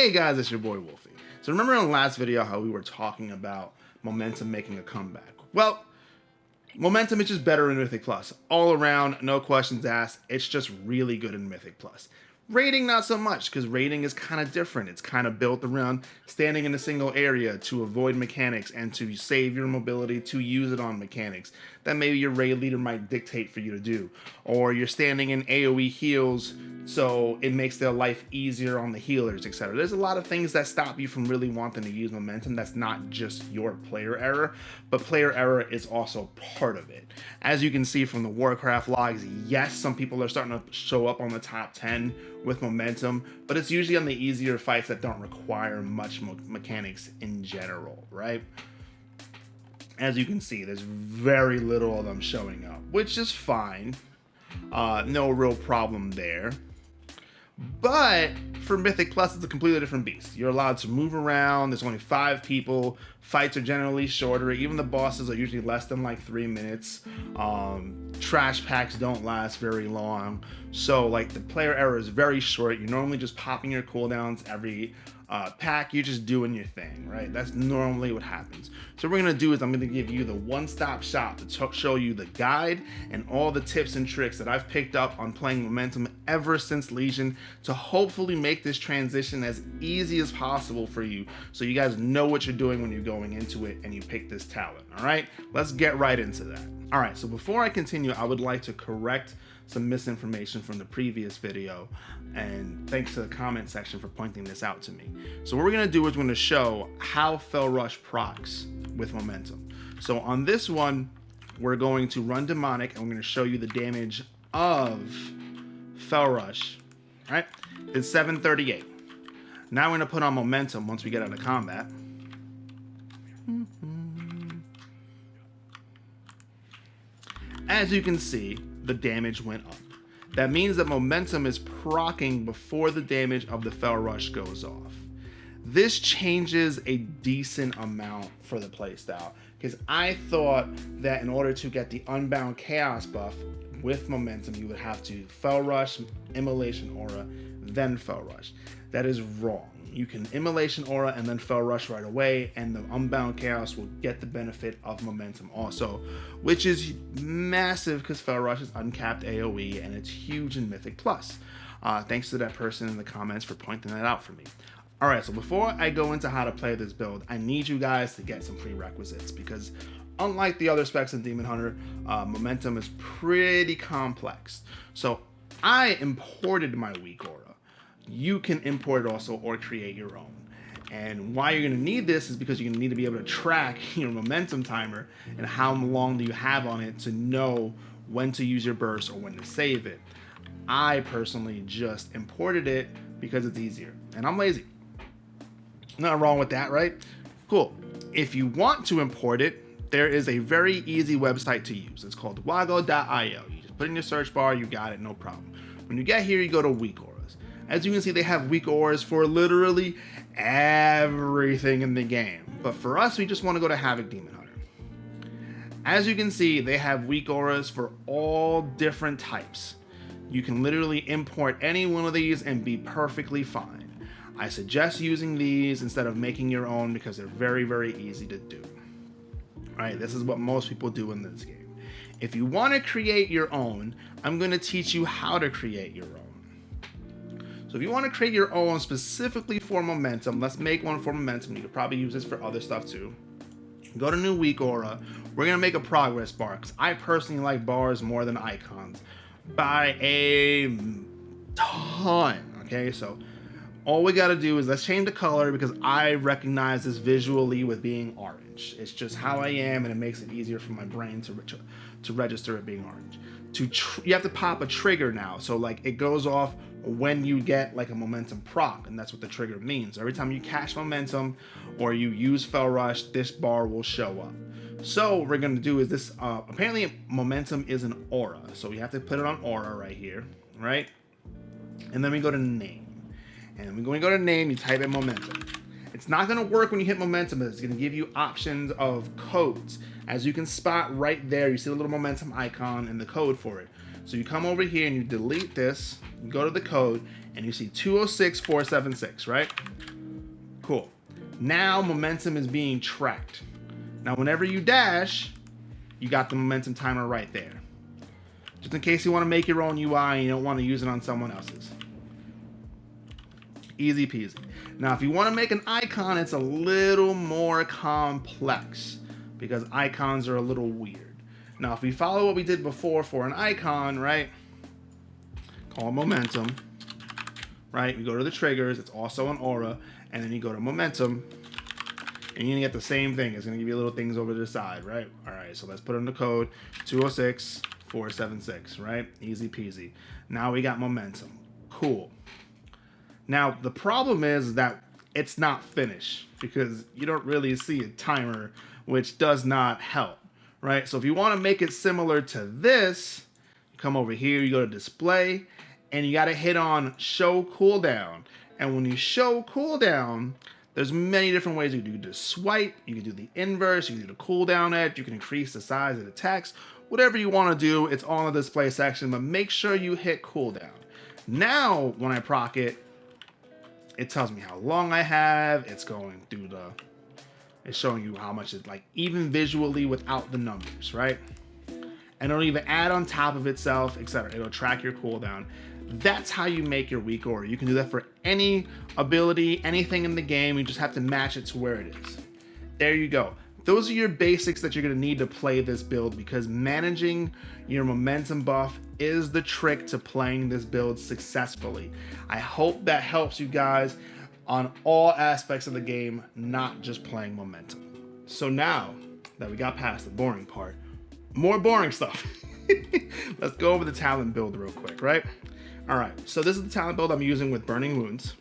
Hey guys, it's your boy Wolfie. So remember in the last video how we were talking about momentum making a comeback? Well, momentum is just better in Mythic Plus. All around, no questions asked, it's just really good in Mythic Plus. Rating, not so much, because rating is kind of different. It's kind of built around standing in a single area to avoid mechanics and to save your mobility to use it on mechanics that maybe your raid leader might dictate for you to do. Or you're standing in AoE heals, so it makes their life easier on the healers, etc. There's a lot of things that stop you from really wanting to use momentum. That's not just your player error, but player error is also part of it. As you can see from the Warcraft logs, yes, some people are starting to show up on the top 10 with momentum, but it's usually on the easier fights that don't require much mechanics in general, right? As you can see, there's very little of them showing up, which is fine. No real problem there. But for Mythic Plus, it's a completely different beast. You're allowed to move around. There's only 5 people. Fights are generally shorter. Even the bosses are usually less than like 3 minutes. Trash packs don't last very long. So like the player error is very short. You're normally just popping your cooldowns every pack. You're just doing your thing, right? That's normally what happens. So what we're gonna do is I'm gonna give you the one-stop shop to show you the guide and all the tips and tricks that I've picked up on playing momentum ever since Legion to hopefully make this transition as easy as possible for you, so you guys know what you're doing when you're going into it and you pick this talent. All right, let's get right into that. All right, so before I continue, I would like to correct some misinformation from the previous video, and thanks to the comment section for pointing this out to me. So what we're gonna do is we're gonna show how Fel Rush procs with momentum. So on this one, we're going to run Demonic, and we're gonna show you the damage of Fel Rush. All right, it's 738. Now we're gonna put on momentum once we get out of combat. As you can see, the damage went up. That means that momentum is proccing before the damage of the Fel Rush goes off. This changes a decent amount for the playstyle, because I thought that in order to get the Unbound Chaos buff with momentum, you would have to Fel Rush, Immolation Aura, then Fel Rush. That is wrong. You can Immolation Aura and then Fel Rush right away, and the Unbound Chaos will get the benefit of momentum also, which is massive because Fel Rush is uncapped AoE and it's huge in Mythic Plus. Thanks to that person in the comments for pointing that out for me. All right, so before I go into how to play this build, I need you guys to get some prerequisites, because unlike the other specs in Demon Hunter, momentum is pretty complex. So I imported my weak aura. You can import it also or create your own. And why you're gonna need this is because you're gonna need to be able to track your momentum timer and how long do you have on it to know when to use your burst or when to save it. I personally just imported it because it's easier, and I'm lazy. Nothing wrong with that, right? Cool. If you want to import it, there is a very easy website to use. It's called wago.io. You just put in your search bar, you got it, no problem. When you get here, you go to weak auras. As you can see, they have weak auras for literally everything in the game. But for us, we just want to go to Havoc Demon Hunter. As you can see, they have weak auras for all different types. You can literally import any one of these and be perfectly fine. I suggest using these instead of making your own because they're very, very easy to do. All right, this is what most people do in this game. If you want to create your own, I'm going to teach you how to create your own. So if you want to create your own specifically for momentum, let's make one for momentum. You could probably use this for other stuff too. Go to new weak aura. We're going to make a progress bar, because I personally like bars more than icons by a ton. Okay, so all we got to do is let's change the color, because I recognize this visually with being orange. It's just how I am, and it makes it easier for my brain to register it being orange. You have to pop a trigger now, so like it goes off when you get like a momentum proc, and that's what the trigger means. Every time you cash momentum or you use Fel Rush, this bar will show up. So what we're gonna do is this, apparently momentum is an aura, so we have to put it on aura right here, right? And then we go to name, and when we go to name, you type in momentum. It's not gonna work when you hit momentum, but it's gonna give you options of codes. As you can spot right there, you see the little momentum icon and the code for it. So you come over here and you delete this, you go to the code, and you see 206476, right? Cool. Now momentum is being tracked. Now whenever you dash, you got the momentum timer right there. Just in case you want to make your own UI and you don't want to use it on someone else's. Easy peasy. Now if you want to make an icon, it's a little more complex because icons are a little weird. Now if we follow what we did before for an icon, right? Call momentum, right? You go to the triggers, it's also an aura, and then you go to momentum, and you're gonna get the same thing. It's gonna give you little things over to the side, right? All right, so let's put in the code 206-476, right? Easy peasy. Now we got momentum. Cool. Now the problem is that it's not finished because you don't really see a timer, which does not help, right? So if you want to make it similar to this, you come over here, you go to display, and you got to hit on show cooldown. And when you show cooldown, there's many different ways you can do the swipe, you can do the inverse, you can do the cooldown edge, you can increase the size of the text, whatever you want to do, it's all in the display section, but make sure you hit cooldown. Now, when I proc it, it tells me how long I have, it's going through it's showing you how much it's like, even visually without the numbers, right? And it'll even add on top of itself, etc. It'll track your cooldown. That's how you make your weak aura. You can do that for any ability, anything in the game. You just have to match it to where it is. There you go. Those are your basics that you're going to need to play this build, because managing your momentum buff is the trick to playing this build successfully. I hope that helps you guys on all aspects of the game, not just playing momentum. So now that we got past the boring part, more boring stuff. Let's go over the talent build real quick, right? All right, so this is the talent build I'm using with Burning Wounds.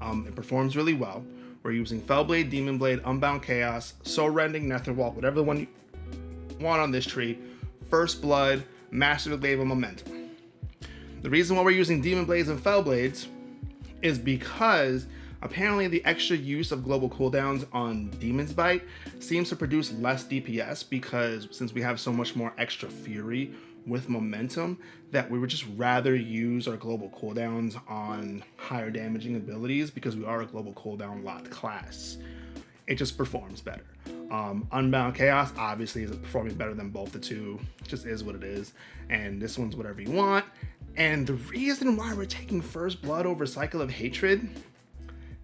It performs really well. We're using Fellblade, Demon Blade, Unbound Chaos, Soul Rending, Netherwalk, whatever the one you want on this tree, First Blood, Master the Glaive, and Momentum. The reason why we're using Demon Blades and Fellblades is because apparently the extra use of global cooldowns on Demon's Bite seems to produce less DPS, because since we have so much more extra fury with momentum, that we would just rather use our global cooldowns on higher damaging abilities, because we are a global cooldown locked class. It just performs better. Unbound Chaos obviously is performing better than both the two. It just is what it is. And this one's whatever you want. And the reason why we're taking First Blood over Cycle of Hatred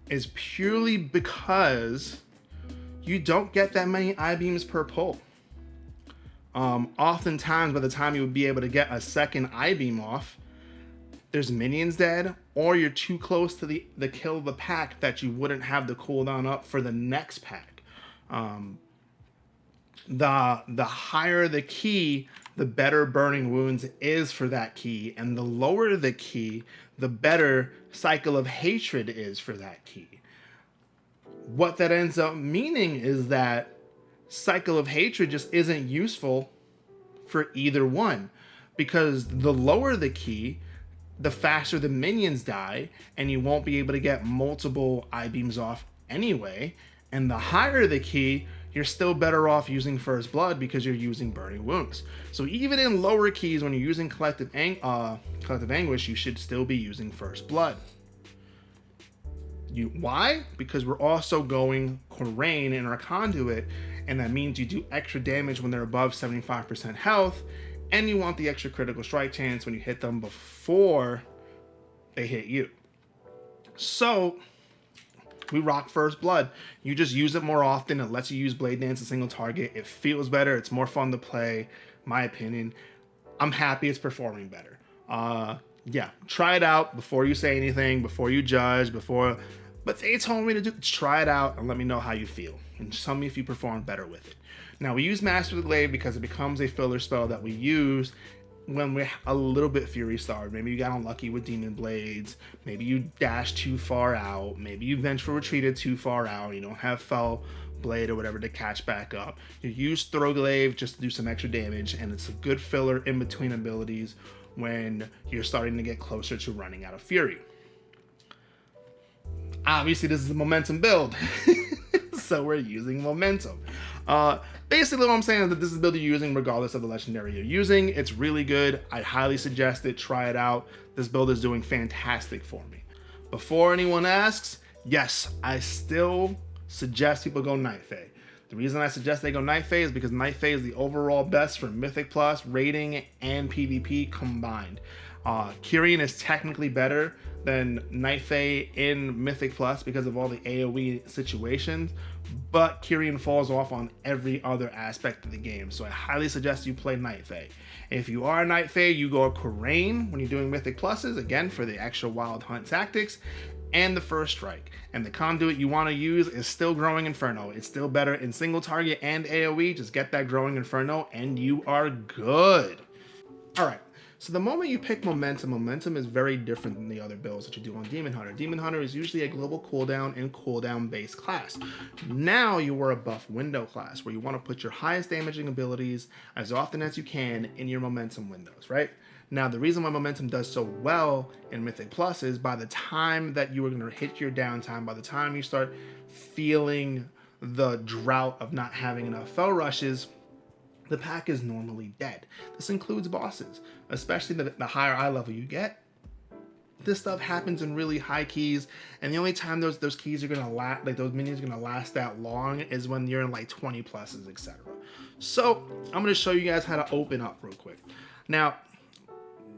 is purely because you don't get that many I-beams per pull. Oftentimes by the time you would be able to get a second I-beam off, there's minions dead, or you're too close to the kill of the pack that you wouldn't have the cooldown up for the next pack. The higher the key, the better Burning Wounds is for that key, and the lower the key, the better Cycle of Hatred is for that key. What that ends up meaning is that Cycle of Hatred just isn't useful for either one, because the lower the key, the faster the minions die, and you won't be able to get multiple I-beams off anyway. And the higher the key, you're still better off using First Blood because you're using Burning Wounds. So even in lower keys, when you're using Collective Anguish, you should still be using First Blood. Why? Because we're also going Korain in our Conduit, and that means you do extra damage when they're above 75% health, and you want the extra critical strike chance when you hit them before they hit you. So we rock First Blood. You just use it more often. It lets you use Blade Dance a single target. It feels better. It's more fun to play, my opinion. I'm happy it's performing better. Yeah, try it out before you say anything, before you judge, but they told me to try it out and let me know how you feel, and tell me if you perform better with it. Now we use Master the Glaive because it becomes a filler spell that we use when we're a little bit Fury Starved. Maybe you got unlucky with Demon Blades, maybe you dashed too far out, maybe you Vengeful Retreated too far out, you don't have Fell Blade or whatever to catch back up. You use Throw Glaive just to do some extra damage, and it's a good filler in between abilities when you're starting to get closer to running out of Fury. Obviously this is a momentum build, so we're using momentum. Basically what I'm saying is that this is the build you're using regardless of the legendary you're using. It's really good. I highly suggest it. Try it out. This build is doing fantastic for me. Before anyone asks, Yes, I still suggest people go Night Fae. The reason I suggest they go Night Fae is because Night Fae is the overall best for Mythic Plus, rating, and PvP combined. Kyrian is technically better than Night Fae in Mythic Plus because of all the AoE situations, but Kyrian falls off on every other aspect of the game, so I highly suggest you play Night Fae. If you are a Night Fae, you go Karain when you're doing Mythic Pluses, again for the extra wild hunt tactics, and the First Strike. And the Conduit you want to use is still Growing Inferno. It's still better in single target and AoE. Just get that Growing Inferno and you are good. Alright, so the moment you pick Momentum is very different than the other builds that you do on Demon Hunter. Demon Hunter is usually a global cooldown and cooldown based class. Now you are a buff window class where you want to put your highest damaging abilities as often as you can in your Momentum windows, right? Now, the reason why Momentum does so well in Mythic Plus is by the time that you are going to hit your downtime, by the time you start feeling the drought of not having enough Fel Rushes, the pack is normally dead. This includes bosses, especially the higher eye level you get. This stuff happens in really high keys, and the only time those keys are going to last, like those minions are going to last that long is when you're in like 20 pluses, etc. So I'm going to show you guys how to open up real quick. Now,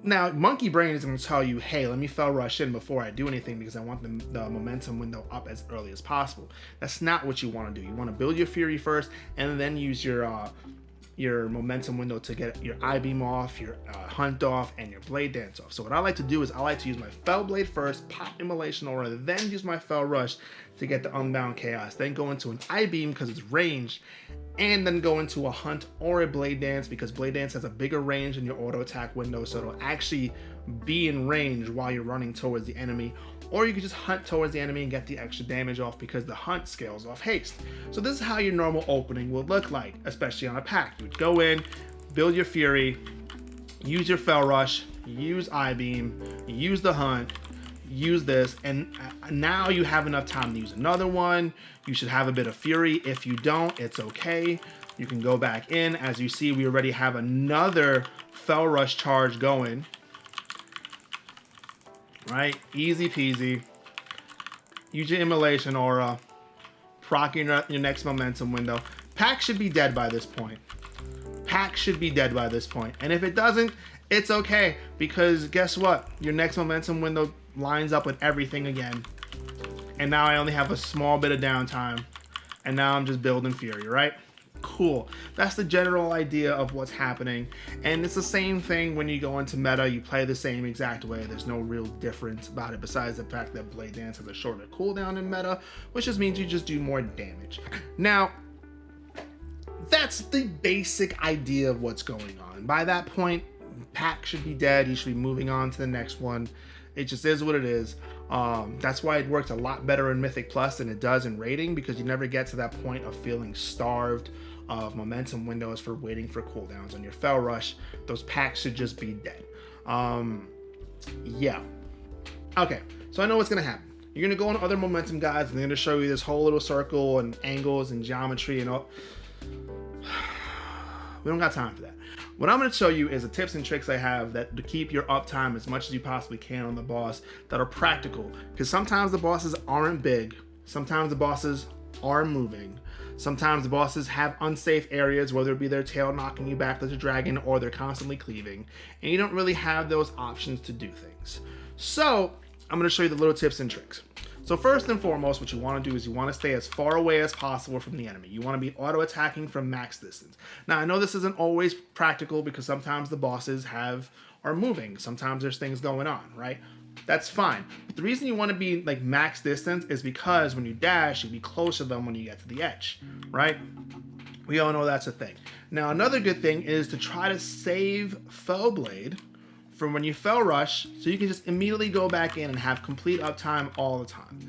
Monkey Brain is going to tell you, hey, let me Fel Rush in before I do anything because I want the Momentum window up as early as possible. That's not what you want to do. You want to build your Fury first and then use your Momentum window to get your I-Beam off, your Hunt off, and your Blade Dance off. So what I like to do is I like to use my Fel Blade first, pop Immolation Aura, then use my Fel Rush to get the Unbound Chaos, then go into an I-Beam because it's ranged, and then go into a Hunt or a Blade Dance because Blade Dance has a bigger range in your auto attack window, so it'll actually be in range while you're running towards the enemy. Or you can just hunt towards the enemy and get the extra damage off because the hunt scales off haste. So this is how your normal opening would look like, especially on a pack. You would go in, build your Fury, use your Fel Rush, use I-Beam, use the hunt, use this, and now you have enough time to use another one. You should have a bit of Fury. If you don't, it's okay. You can go back in. As you see, we already have another Fel Rush charge going. Right? Easy peasy. Use your Immolation Aura. Proc your next Momentum window. Pack should be dead by this point. Pack should be dead by this point. And if it doesn't, it's okay. Because guess what? Your next Momentum window lines up with everything again. And now I only have a small bit of downtime. And now I'm just building Fury, right? Cool. That's the general idea of what's happening. And it's the same thing when you go into meta. You play the same exact way. There's no real difference about it besides the fact that Blade Dance has a shorter cooldown in meta, which just means you just do more damage. Now, that's the basic idea of what's going on. By that point, pack should be dead. You should be moving on to the next one. It just is what it is. That's why it works a lot better in Mythic Plus than it does in rating, because you never get to that point of feeling starved of momentum windows for waiting for cooldowns on your Fel Rush. Those packs should just be dead. Yeah. Okay, so I know what's gonna happen. You're gonna go on other momentum guides and they're gonna show you this whole little circle and angles and geometry and all. We don't got time for that. What I'm going to show you is the tips and tricks I have that to keep your uptime as much as you possibly can on the boss that are practical. Because sometimes the bosses aren't big. Sometimes the bosses are moving. Sometimes the bosses have unsafe areas, whether it be their tail knocking you back like a dragon or they're constantly cleaving. And you don't really have those options to do things. So I'm going to show you the little tips and tricks. So first and foremost, what you want to do is you want to stay as far away as possible from the enemy. You want to be auto-attacking from max distance. Now, I know this isn't always practical because sometimes the bosses are moving. Sometimes there's things going on, right? That's fine. But the reason you want to be like max distance is because when you dash, you'll be closer to them when you get to the edge, right? We all know that's a thing. Now, another good thing is to try to save Fel Blade from when you Fel Rush, so you can just immediately go back in and have complete uptime all the time.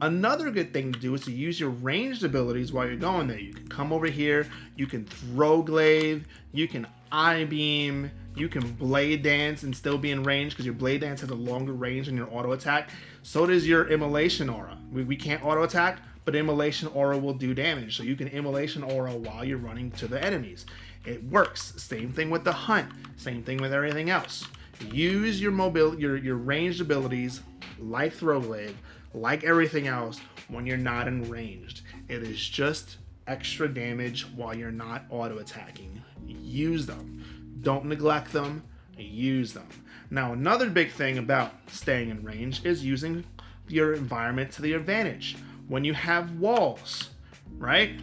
Another good thing to do is to use your ranged abilities while you're going there. You can come over here, you can throw glaive, you can I-beam, you can blade dance and still be in range because your blade dance has a longer range than your auto attack. So does your immolation aura. We can't auto attack, but immolation aura will do damage. So you can immolation aura while you're running to the enemies. It works. Same thing with the hunt. Same thing with everything else. Use your ranged abilities like throw glaive, like everything else, when you're not in ranged. It is just extra damage while you're not auto attacking. Use them. Don't neglect them. Use them. Now, another big thing about staying in range is using your environment to the advantage. When you have walls, right?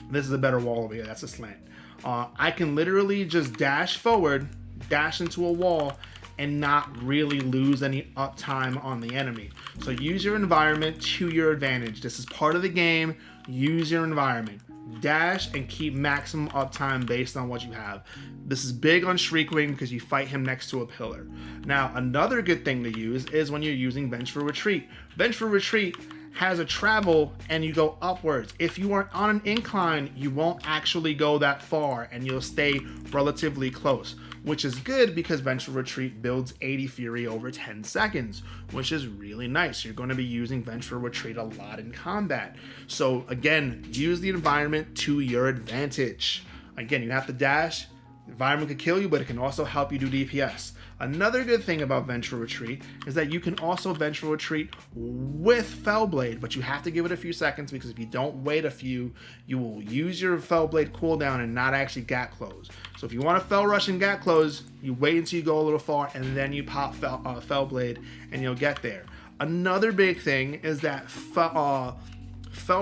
This is a better wall over here. That's a slant. I can literally just dash forward, dash into a wall, and not really lose any uptime on the enemy. So use your environment to your advantage. This is part of the game. Use your environment. Dash and keep maximum uptime based on what you have. This is big on Shriekwing because you fight him next to a pillar. Now, another good thing to use is when you're using Vengeful Retreat. Vengeful Retreat has a travel and you go upwards. If you are on an incline, you won't actually go that far and you'll stay relatively close, which is good because Vengeful Retreat builds 80 Fury over 10 seconds, which is really nice. You're going to be using Vengeful Retreat a lot in combat. So again, use the environment to your advantage. Again, you have to dash. The environment could kill you, but it can also help you do DPS. Another good thing about Vengeful Retreat is that you can also Vengeful Retreat with Fellblade, but you have to give it a few seconds because if you don't wait a few, you will use your Fellblade cooldown and not actually gap close. So if you want to Fell Rush and gap close, you wait until you go a little far and then you pop Fellblade and you'll get there. Another big thing is that Fell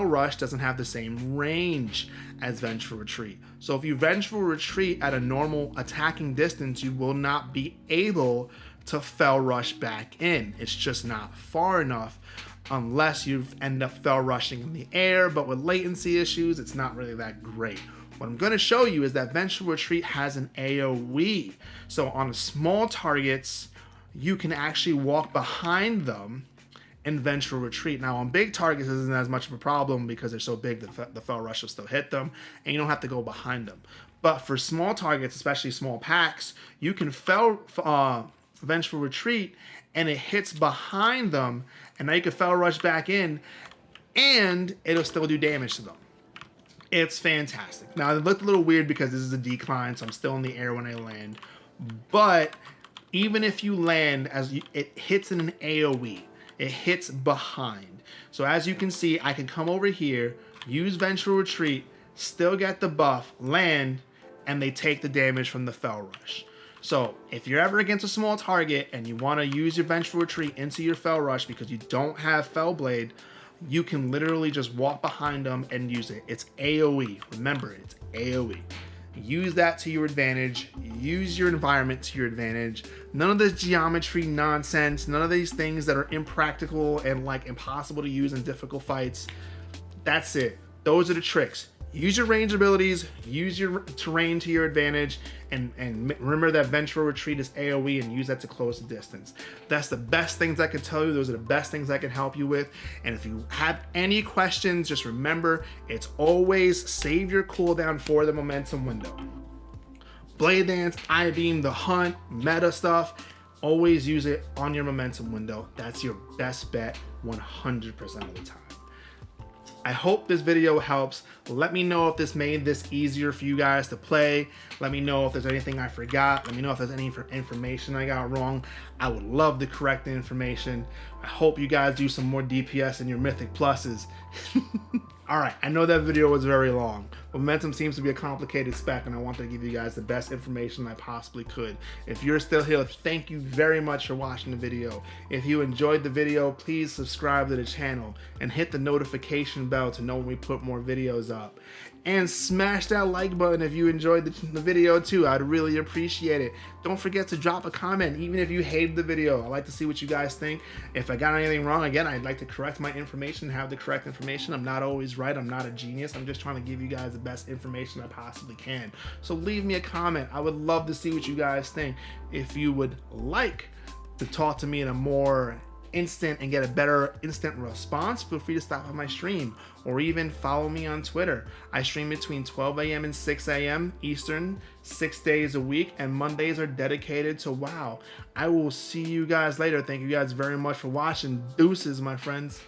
Rush doesn't have the same range as Vengeful Retreat. So if you Vengeful Retreat at a normal attacking distance, you will not be able to Fell Rush back in. It's just not far enough unless you end up Fell Rushing in the air, but with latency issues, it's not really that great. What I'm going to show you is that Vengeful Retreat has an AoE. So on small targets, you can actually walk behind them and Vengeful Retreat. Now on big targets, this isn't as much of a problem because they're so big that the Fell Rush will still hit them and you don't have to go behind them. But for small targets, especially small packs, you can Vengeful Retreat and it hits behind them and now you can Fell Rush back in and it'll still do damage to them. It's fantastic. Now it looked a little weird because this is a decline, so I'm still in the air when I land. But even if you land, it hits in an AoE. It hits behind. So as you can see, I can come over here, use Vengeful Retreat, still get the buff, land, and they take the damage from the Fell Rush. So if you're ever against a small target and you want to use your Vengeful Retreat into your Fell Rush because you don't have Fellblade, you can literally just walk behind them and use it. It's AoE. Remember, it's AoE. Use that to your advantage. Use your environment to your advantage. None of this geometry nonsense. None of these things that are impractical and like impossible to use in difficult fights. That's it. Those are the tricks. Use your range abilities, use your terrain to your advantage, and remember that Vengeful Retreat is AoE and use that to close the distance. That's the best things I can tell you. Those are the best things I can help you with. And if you have any questions, just remember, it's always save your cooldown for the momentum window. Blade Dance, I-Beam, the Hunt, meta stuff, always use it on your momentum window. That's your best bet 100% of the time. I hope this video helps. Let me know if this made this easier for you guys to play. Let me know if there's anything I forgot. Let me know if there's any information I got wrong. I would love to correct the information. I hope you guys do some more DPS in your Mythic Pluses. Alright, I know that video was very long. Momentum seems to be a complicated spec and I wanted to give you guys the best information I possibly could. If you're still here, thank you very much for watching the video. If you enjoyed the video, please subscribe to the channel and hit the notification bell to know when we put more videos up. And smash that like button if you enjoyed the video too. I'd really appreciate it. Don't forget to drop a comment even if you hated the video. I'd like to see what you guys think. If I got anything wrong, again, I'd like to correct my information, have the correct information. I'm not always right. I'm not a genius. I'm just trying to give you guys the best information I possibly can. So leave me a comment. I would love to see what you guys think. If you would like to talk to me in a more instant and get a better instant response, feel free to stop on my stream or even follow me on Twitter. I stream between 12 a.m. and 6 a.m. Eastern 6 days a week, and Mondays are dedicated to WoW. I will see you guys later. Thank you guys very much for watching. Deuces, my friends.